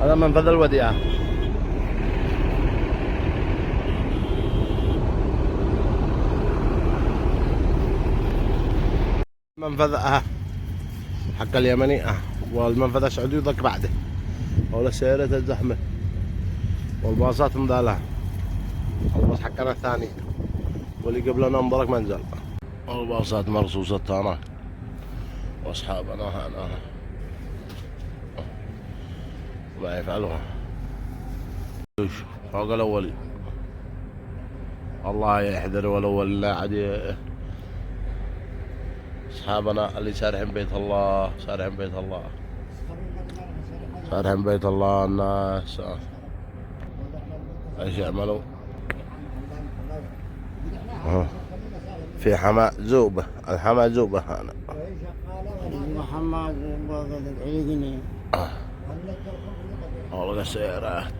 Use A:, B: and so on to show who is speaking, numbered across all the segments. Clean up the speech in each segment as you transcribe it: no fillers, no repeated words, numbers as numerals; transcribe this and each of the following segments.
A: هذا منفذ الوديعة. منفذ حق اليمني والمنفذ السعودي ذاك بعده، ولا سيارات الزحمة والباصات مدالها. الباص حقنا الثاني واللي قبلنا مبارك منزل، والباصات مرصوصة هناك واصحابنا هنا ما يفعلوها فوق الاولي. الله يحذر والاول لا عاد اصحابنا اللي سارحين بيت الله، سارحين بيت الله، سارحين بيت الله. الناس ايش يعملوا؟ في حماء زوبة، الحماء زوبة هنا
B: محمد العيدني.
A: والله السيارات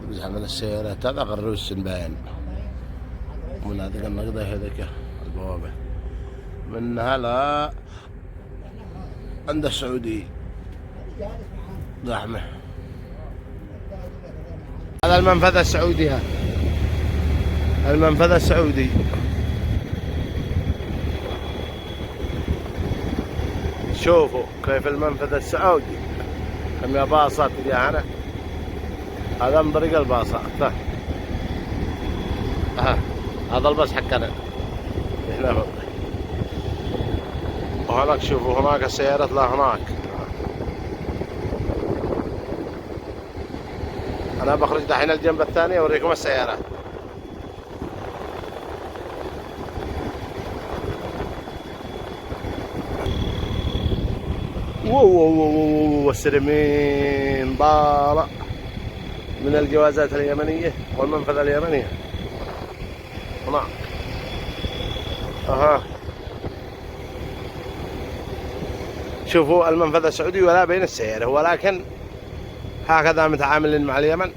A: زحمة السيارات. هذا غروس باين من هذيك النقطة هذيك البوابة منها لا عند السعودي زحمة. هذا المنفذ السعودي، هذا المنفذ السعودي. شوفوا كيف المنفذ السعودي كم يا باصات تجي هنا. هذا من طريق الباصات. هذا الباص حقنا هنا. وهناك شوفوا هناك السيارات لا هناك. انا بخرج دحين الجنب الثاني اوريكم السيارات. والسلمين ضارع من الجوازات اليمنية والمنفذ اليمنية هناك. شوفوا المنفذ السعودي ولا بين السيارة، ولكن هكذا متعاملين مع اليمن.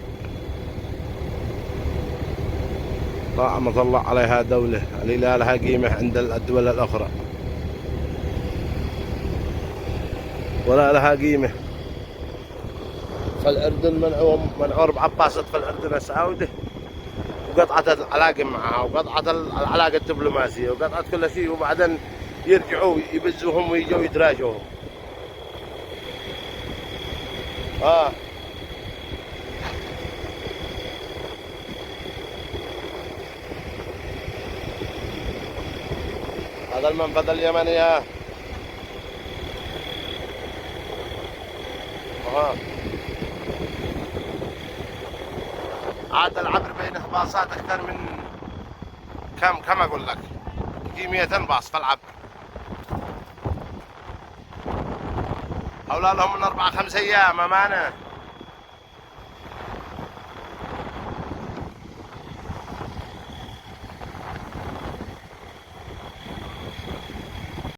A: رحمة الله عليها دولة اللي لا لها قيمة عند الدول الأخرى ولا لها قيمة. فالأردن منعوا 4 باصات في الأردن السعودي، وقطعت العلاقة معها، وقطعت العلاقة الدبلوماسية، وقطعت كل شيء، وبعدين يرجعوا يبزوهم ويجوا يتراجعوا. هذا المنفذ اليمني. عاد العبر بين باصات اكثر من كم اقول لك، في 200 باص في العبر. حول لهم من 4-5 ايام امانه.